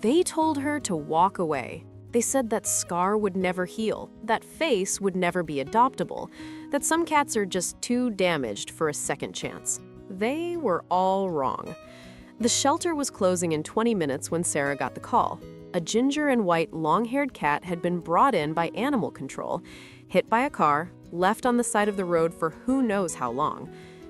They told her to walk away. They said that scar would never heal, that face would never be adoptable, that some cats are just too damaged for a second chance. They were all wrong. The shelter was closing in 20 minutes when Sarah got the call. A ginger and white long-haired cat had been brought in by animal control, hit by a car, left on the side of the road for who knows how long.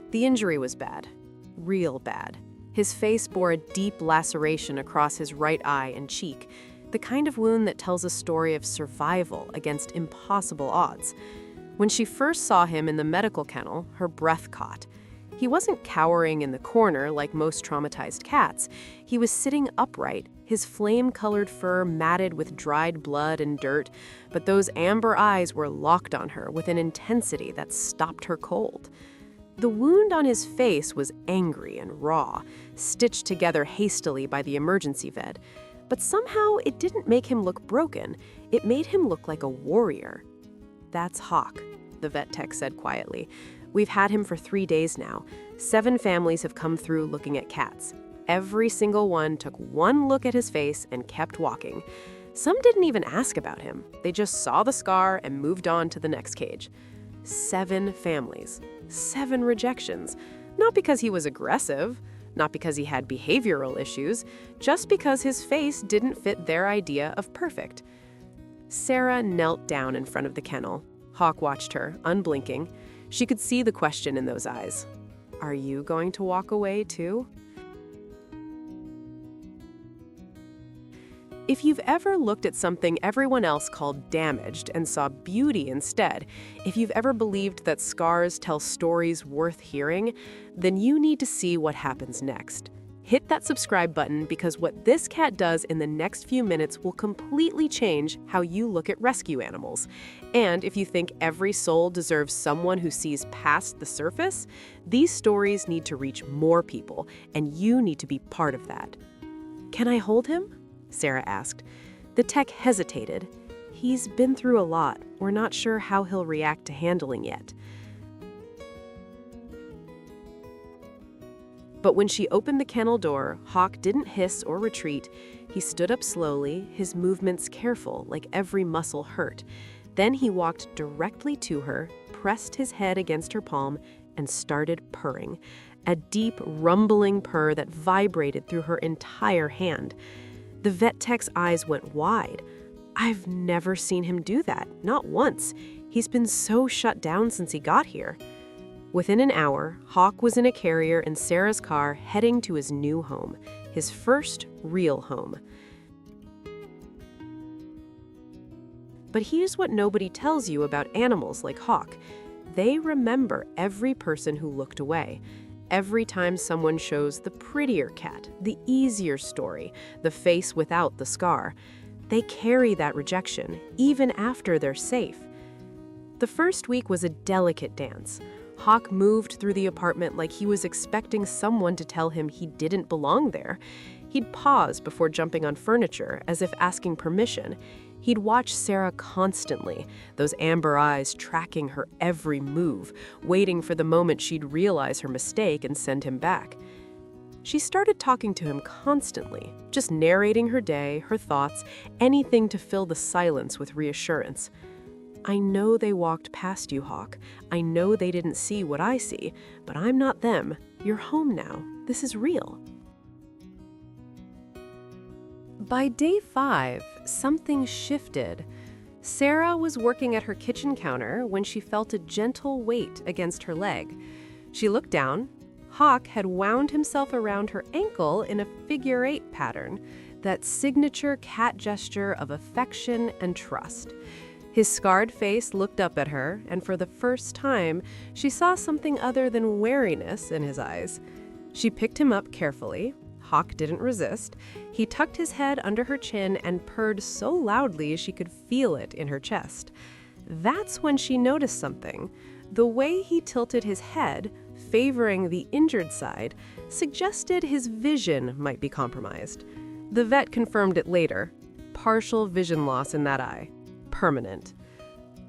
The injury was bad, real bad. His face bore a deep laceration across his right eye and cheek, the kind of wound that tells a story of survival against impossible odds. When she first saw him in the medical kennel, her breath caught. He wasn't cowering in the corner like most traumatized cats. He was sitting upright, his flame-colored fur matted with dried blood and dirt, but those amber eyes were locked on her with an intensity that stopped her cold. The wound on his face was angry and raw, stitched together hastily by the emergency vet. But somehow it didn't make him look broken. It made him look like a warrior. "That's Hawk," the vet tech said quietly. "We've had him for 3 days now. 7 families have come through looking at cats. Every single one took one look at his face and kept walking. Some didn't even ask about him. They just saw the scar and moved on to the next cage. 7 families, 7 rejections. Not because he was aggressive, not because he had behavioral issues, just because his face didn't fit their idea of perfect." Sarah knelt down in front of the kennel. Hawk watched her, unblinking. She could see the question in those eyes. "Are you going to walk away too?" If you've ever looked at something everyone else called damaged and saw beauty instead, if you've ever believed that scars tell stories worth hearing, then you need to see what happens next. Hit that subscribe button because what this cat does in the next few minutes will completely change how you look at rescue animals. And if you think every soul deserves someone who sees past the surface, these stories need to reach more people, and you need to be part of that. "Can I hold him?" Sarah asked. The tech hesitated. "He's been through a lot. We're not sure how he'll react to handling yet." But when she opened the kennel door, Hawk didn't hiss or retreat. He stood up slowly, his movements careful, like every muscle hurt. Then he walked directly to her, pressed his head against her palm, and started purring. A deep, rumbling purr that vibrated through her entire hand. The vet tech's eyes went wide. "I've never seen him do that, not once. He's been so shut down since he got here." Within an hour, Hawk was in a carrier in Sarah's car heading to his new home, his first real home. But here's what nobody tells you about animals like Hawk. They remember every person who looked away. Every time someone shows the prettier cat, the easier story, the face without the scar, they carry that rejection, even after they're safe. The first week was a delicate dance. Hawk moved through the apartment like he was expecting someone to tell him he didn't belong there. He'd pause before jumping on furniture, as if asking permission. He'd watch Sarah constantly, those amber eyes tracking her every move, waiting for the moment she'd realize her mistake and send him back. She started talking to him constantly, just narrating her day, her thoughts, anything to fill the silence with reassurance. "I know they walked past you, Hawk. I know they didn't see what I see, but I'm not them. You're home now. This is real." By day 5, something shifted. Sarah was working at her kitchen counter when she felt a gentle weight against her leg. She looked down. Hawk had wound himself around her ankle in a figure-8 pattern, that signature cat gesture of affection and trust. His scarred face looked up at her, and for the first time, she saw something other than wariness in his eyes. She picked him up carefully. Hawk didn't resist. He tucked his head under her chin and purred so loudly she could feel it in her chest. That's when she noticed something. The way he tilted his head, favoring the injured side, suggested his vision might be compromised. The vet confirmed it later. Partial vision loss in that eye. Permanent.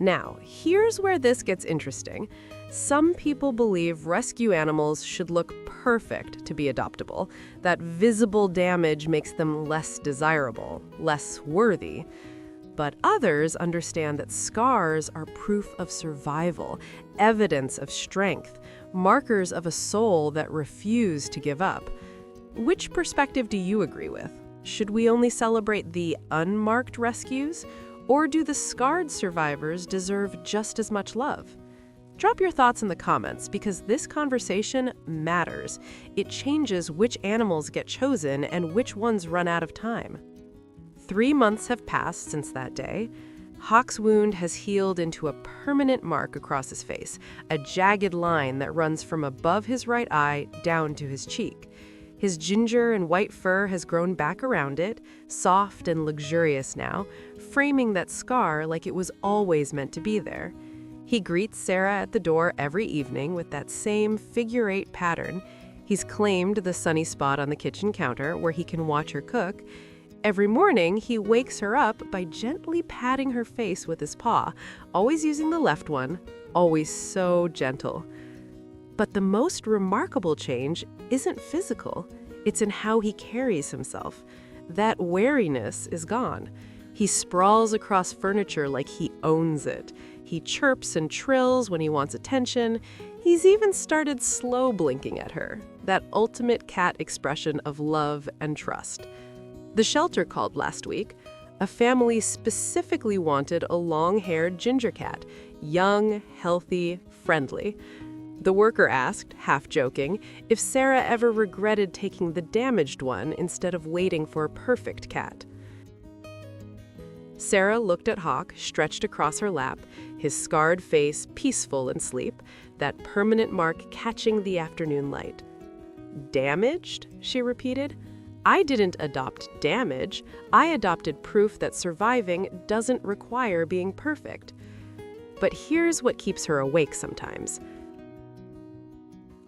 Now, here's where this gets interesting. Some people believe rescue animals should look perfect to be adoptable, that visible damage makes them less desirable, less worthy. But others understand that scars are proof of survival, evidence of strength, markers of a soul that refused to give up. Which perspective do you agree with? Should we only celebrate the unmarked rescues, or do the scarred survivors deserve just as much love? Drop your thoughts in the comments because this conversation matters. It changes which animals get chosen and which ones run out of time. 3 months have passed since that day. Hawk's wound has healed into a permanent mark across his face, a jagged line that runs from above his right eye down to his cheek. His ginger and white fur has grown back around it, soft and luxurious now, framing that scar like it was always meant to be there. He greets Sarah at the door every evening with that same figure-8 pattern. He's claimed the sunny spot on the kitchen counter where he can watch her cook. Every morning, he wakes her up by gently patting her face with his paw, always using the left one, always so gentle. But the most remarkable change isn't physical. It's in how he carries himself. That wariness is gone. He sprawls across furniture like he owns it. He chirps and trills when he wants attention. He's even started slow blinking at her, that ultimate cat expression of love and trust. The shelter called last week. A family specifically wanted a long-haired ginger cat, young, healthy, friendly. The worker asked, half joking, if Sarah ever regretted taking the damaged one instead of waiting for a perfect cat. Sarah looked at Hawk, stretched across her lap, his scarred face peaceful in sleep, that permanent mark catching the afternoon light. Damaged? She repeated. I didn't adopt damage. I adopted proof that surviving doesn't require being perfect. But here's what keeps her awake sometimes.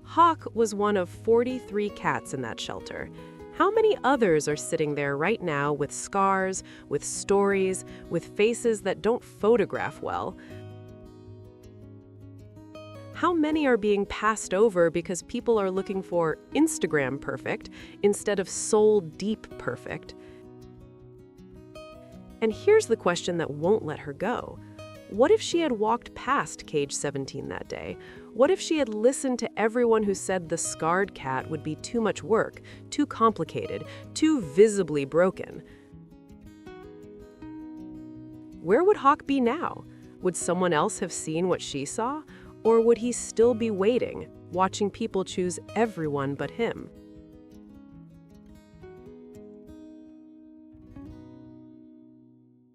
Hawk was one of 43 cats in that shelter. How many others are sitting there right now with scars, with stories, with faces that don't photograph well? How many are being passed over because people are looking for Instagram perfect instead of soul-deep perfect? And here's the question that won't let her go. What if she had walked past cage 17 that day? What if she had listened to everyone who said the scarred cat would be too much work, too complicated, too visibly broken? Where would Hawk be now? Would someone else have seen what she saw? Or would he still be waiting, watching people choose everyone but him?